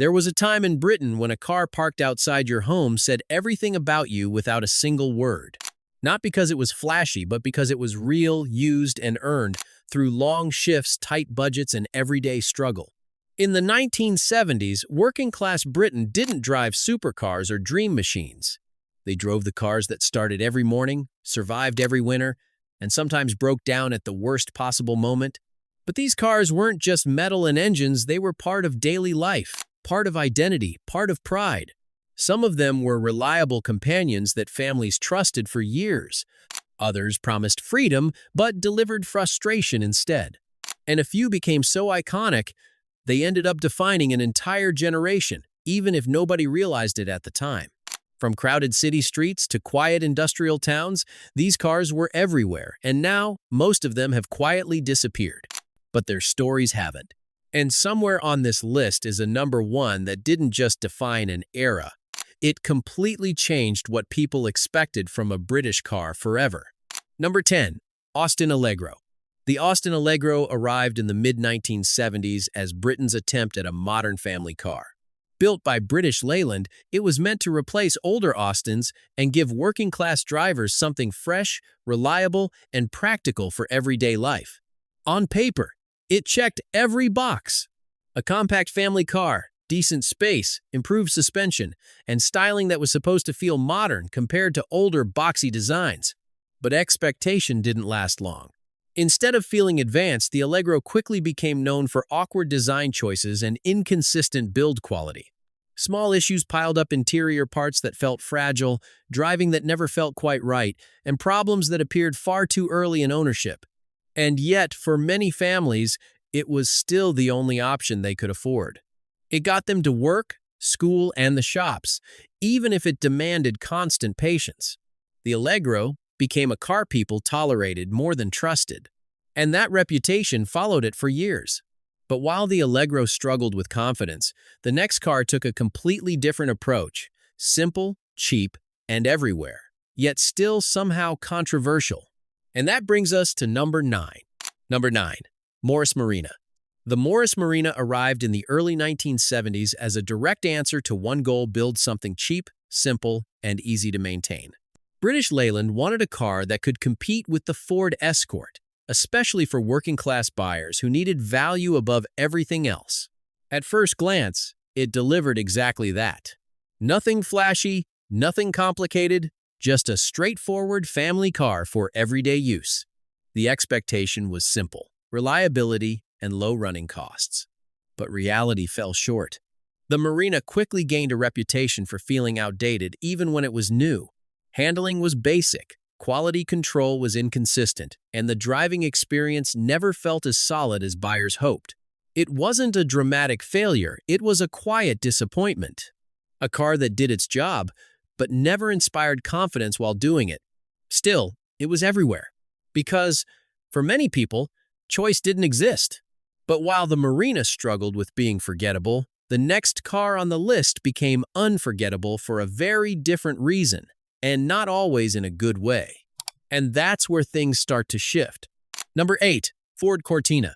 There was a time in Britain when a car parked outside your home said everything about you without a single word. Not because it was flashy, but because it was real, used, and earned through long shifts, tight budgets, and everyday struggle. In the 1970s, working-class Britain didn't drive supercars or dream machines. They drove the cars that started every morning, survived every winter, and sometimes broke down at the worst possible moment. But these cars weren't just metal and engines, they were part of daily life, part of identity, part of pride. Some of them were reliable companions that families trusted for years. Others promised freedom, but delivered frustration instead. And a few became so iconic, they ended up defining an entire generation, even if nobody realized it at the time. From crowded city streets to quiet industrial towns, these cars were everywhere, and now most of them have quietly disappeared. But their stories haven't. And somewhere on this list is a number one that didn't just define an era. It completely changed what people expected from a British car forever. Number 10. Austin Allegro. The Austin Allegro arrived in the mid-1970s as Britain's attempt at a modern family car. Built by British Leyland, it was meant to replace older Austins and give working-class drivers something fresh, reliable, and practical for everyday life. On paper, it checked every box. A compact family car, decent space, improved suspension, and styling that was supposed to feel modern compared to older boxy designs. But expectation didn't last long. Instead of feeling advanced, the Allegro quickly became known for awkward design choices and inconsistent build quality. Small issues piled up, interior parts that felt fragile, driving that never felt quite right, and problems that appeared far too early in ownership. And yet, for many families, it was still the only option they could afford. It got them to work, school, and the shops, even if it demanded constant patience. The Allegro became a car people tolerated more than trusted, and that reputation followed it for years. But while the Allegro struggled with confidence, the next car took a completely different approach, simple, cheap, and everywhere, yet still somehow controversial. And that brings us to number 9. Number 9. Morris Marina. The Morris Marina arrived in the early 1970s as a direct answer to one goal: build something cheap, simple, and easy to maintain. British Leyland wanted a car that could compete with the Ford Escort, especially for working-class buyers who needed value above everything else. At first glance, it delivered exactly that. Nothing flashy, nothing complicated, just a straightforward family car for everyday use. The expectation was simple: reliability and low running costs. But reality fell short. The Marina quickly gained a reputation for feeling outdated even when it was new. Handling was basic, quality control was inconsistent, and the driving experience never felt as solid as buyers hoped. It wasn't a dramatic failure, it was a quiet disappointment. A car that did its job, but never inspired confidence while doing it. Still, it was everywhere. Because, for many people, choice didn't exist. But while the Marina struggled with being forgettable, the next car on the list became unforgettable for a very different reason, and not always in a good way. And that's where things start to shift. Number 8. Ford Cortina.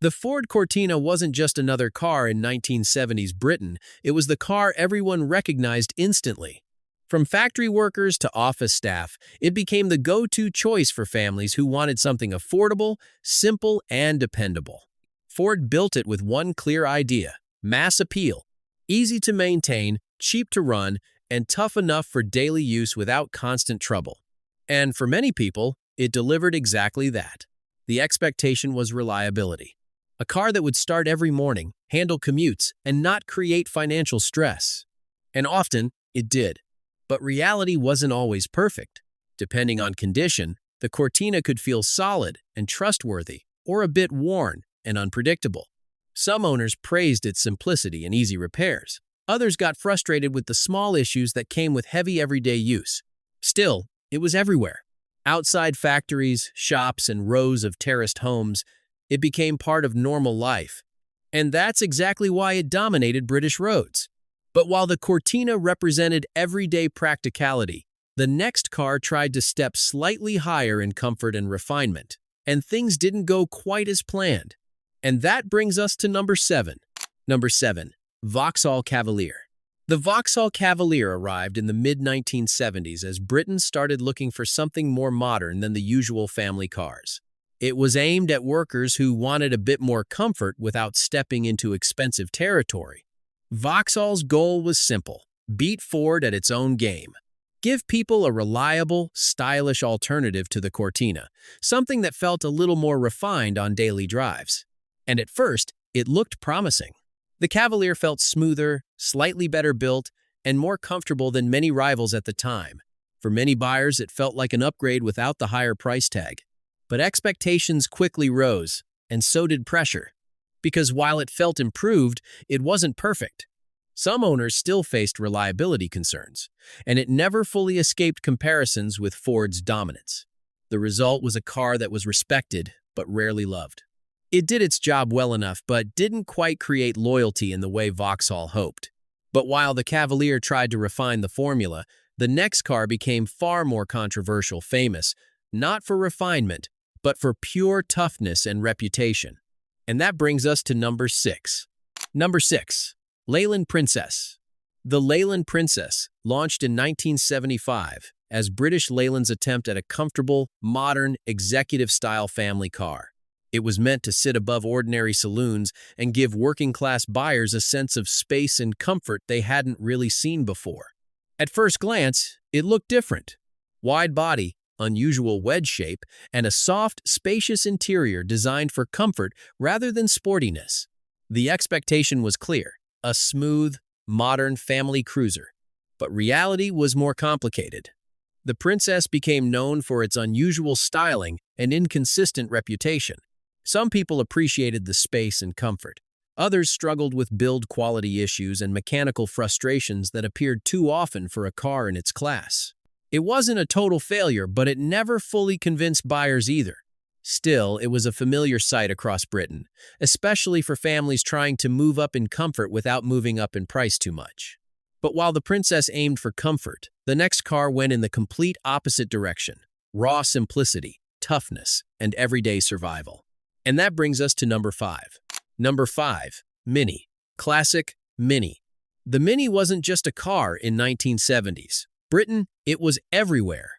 The Ford Cortina wasn't just another car in 1970s Britain, it was the car everyone recognized instantly. From factory workers to office staff, it became the go-to choice for families who wanted something affordable, simple, and dependable. Ford built it with one clear idea: mass appeal. Easy to maintain, cheap to run, and tough enough for daily use without constant trouble. And for many people, it delivered exactly that. The expectation was reliability. A car that would start every morning, handle commutes, and not create financial stress. And often, it did. But reality wasn't always perfect. Depending on condition, the Cortina could feel solid and trustworthy, or a bit worn and unpredictable. Some owners praised its simplicity and easy repairs. Others got frustrated with the small issues that came with heavy everyday use. Still, it was everywhere. Outside factories, shops, and rows of terraced homes, it became part of normal life. And that's exactly why it dominated British roads. But while the Cortina represented everyday practicality, the next car tried to step slightly higher in comfort and refinement, and things didn't go quite as planned. And that brings us to number 7. Number 7. Vauxhall Cavalier. The Vauxhall Cavalier arrived in the mid-1970s as Britain started looking for something more modern than the usual family cars. It was aimed at workers who wanted a bit more comfort without stepping into expensive territory. Vauxhall's goal was simple: beat Ford at its own game. Give people a reliable, stylish alternative to the Cortina, something that felt a little more refined on daily drives. And at first, it looked promising. The Cavalier felt smoother, slightly better built, and more comfortable than many rivals at the time. For many buyers, it felt like an upgrade without the higher price tag. But expectations quickly rose, and so did pressure. Because while it felt improved, it wasn't perfect. Some owners still faced reliability concerns, and it never fully escaped comparisons with Ford's dominance. The result was a car that was respected, but rarely loved. It did its job well enough, but didn't quite create loyalty in the way Vauxhall hoped. But while the Cavalier tried to refine the formula, the next car became far more controversial, famous, not for refinement, but for pure toughness and reputation. And that brings us to number 6. Number 6. Leyland Princess. The Leyland Princess launched in 1975 as British Leyland's attempt at a comfortable, modern, executive-style family car. It was meant to sit above ordinary saloons and give working-class buyers a sense of space and comfort they hadn't really seen before. At first glance, it looked different. Wide body, unusual wedge shape, and a soft, spacious interior designed for comfort rather than sportiness. The expectation was clear: a smooth, modern family cruiser. But reality was more complicated. The Princess became known for its unusual styling and inconsistent reputation. Some people appreciated the space and comfort. Others struggled with build quality issues and mechanical frustrations that appeared too often for a car in its class. It wasn't a total failure, but it never fully convinced buyers either. Still, it was a familiar sight across Britain, especially for families trying to move up in comfort without moving up in price too much. But while the Princess aimed for comfort, the next car went in the complete opposite direction: raw simplicity, toughness, and everyday survival. And that brings us to number 5. Number 5. Mini. Classic Mini. The Mini wasn't just a car in 1970s. Britain, it was everywhere.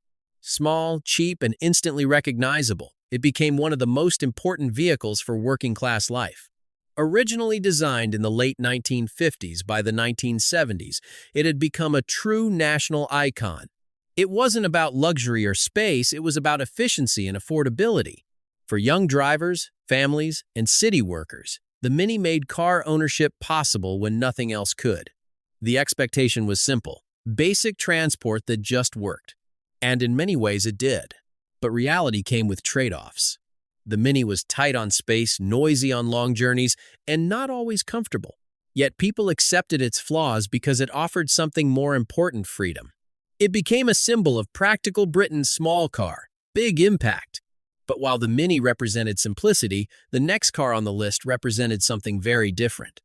Small, cheap, and instantly recognizable, it became one of the most important vehicles for working-class life. Originally designed in the late 1950s, by the 1970s, it had become a true national icon. It wasn't about luxury or space, it was about efficiency and affordability. For young drivers, families, and city workers, the Mini made car ownership possible when nothing else could. The expectation was simple: basic transport that just worked. And in many ways it did. But reality came with trade-offs. The Mini was tight on space, noisy on long journeys, and not always comfortable. Yet people accepted its flaws because it offered something more important: freedom. It became a symbol of practical Britain's small car, big impact. But while the Mini represented simplicity, the next car on the list represented something very different: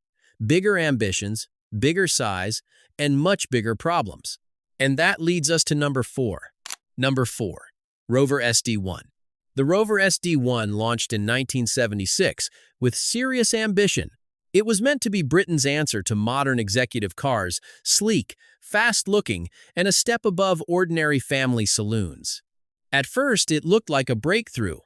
bigger ambitions, bigger size, and much bigger problems. And that leads us to number 4. Number 4. Rover SD1. The Rover SD1 launched in 1976 with serious ambition. It was meant to be Britain's answer to modern executive cars: sleek, fast-looking, and a step above ordinary family saloons. At first, it looked like a breakthrough: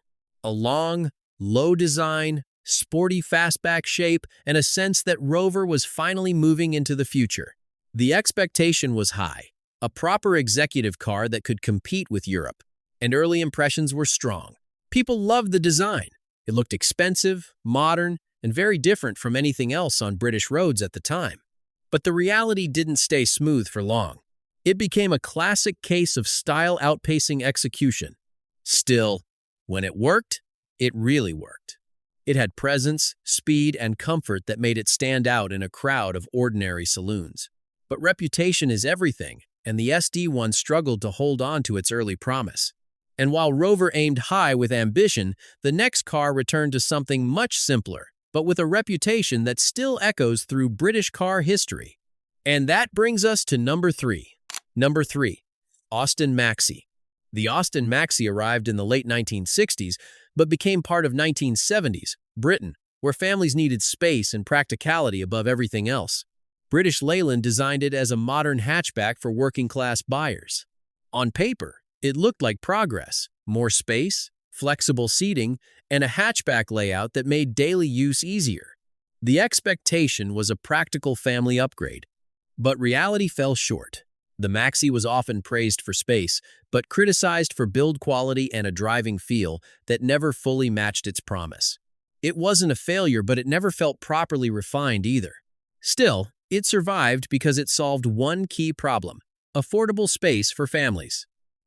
a long, low design, sporty fastback shape, and a sense that Rover was finally moving into the future. The expectation was high: a proper executive car that could compete with Europe. And early impressions were strong. People loved the design. It looked expensive, modern, and very different from anything else on British roads at the time. But the reality didn't stay smooth for long. It became a classic case of style outpacing execution. Still, when it worked, it really worked. It had presence, speed, and comfort that made it stand out in a crowd of ordinary saloons. But reputation is everything, and the SD1 struggled to hold on to its early promise. And while Rover aimed high with ambition, the next car returned to something much simpler, but with a reputation that still echoes through British car history. And that brings us to number 3. Number 3. Austin Maxi. The Austin Maxi arrived in the late 1960s, but became part of 1970s Britain, where families needed space and practicality above everything else. British Leyland designed it as a modern hatchback for working-class buyers. On paper, it looked like progress: more space, flexible seating, and a hatchback layout that made daily use easier. The expectation was a practical family upgrade, but reality fell short. The Maxi was often praised for space, but criticized for build quality and a driving feel that never fully matched its promise. It wasn't a failure, but it never felt properly refined either. Still, it survived because it solved one key problem: affordable space for families.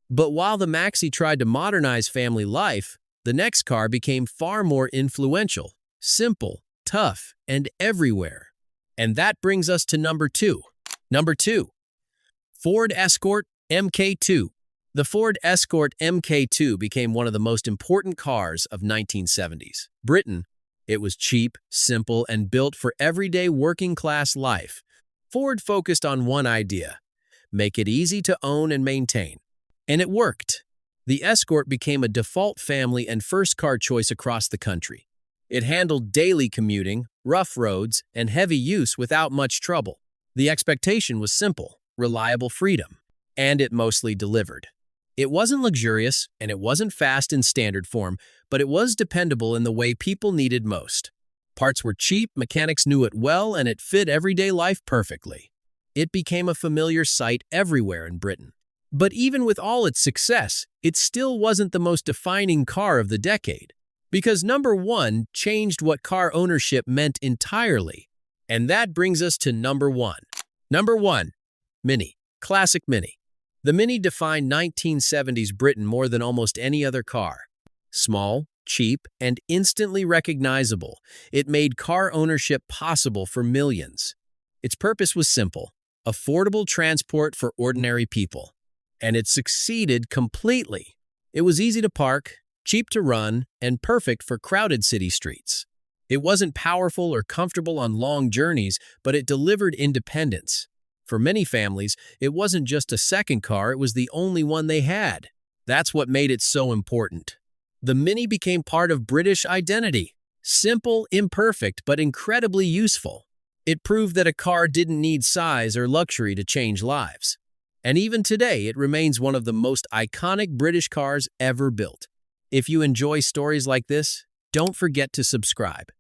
But while the Maxi tried to modernize family life, the next car became far more influential: simple, tough, and everywhere. And that brings us to number 2. Number 2. Ford Escort MK2. The Ford Escort MK2 became one of the most important cars of 1970s Britain. It was cheap, simple, and built for everyday working-class life. Ford focused on one idea: make it easy to own and maintain. And it worked. The Escort became a default family and first car choice across the country. It handled daily commuting, rough roads, and heavy use without much trouble. The expectation was simple: reliable freedom. And it mostly delivered. It wasn't luxurious, and it wasn't fast in standard form, but it was dependable in the way people needed most. Parts were cheap, mechanics knew it well, and it fit everyday life perfectly. It became a familiar sight everywhere in Britain. But even with all its success, it still wasn't the most defining car of the decade. Because number 1 changed what car ownership meant entirely. And that brings us to number 1. Number 1. Mini. Classic Mini. The Mini defined 1970s Britain more than almost any other car. Small, cheap, and instantly recognizable, it made car ownership possible for millions. Its purpose was simple: affordable transport for ordinary people. And it succeeded completely. It was easy to park, cheap to run, and perfect for crowded city streets. It wasn't powerful or comfortable on long journeys, but it delivered independence. For many families, it wasn't just a second car, it was the only one they had. That's what made it so important. The Mini became part of British identity. Simple, imperfect, but incredibly useful. It proved that a car didn't need size or luxury to change lives. And even today, it remains one of the most iconic British cars ever built. If you enjoy stories like this, don't forget to subscribe.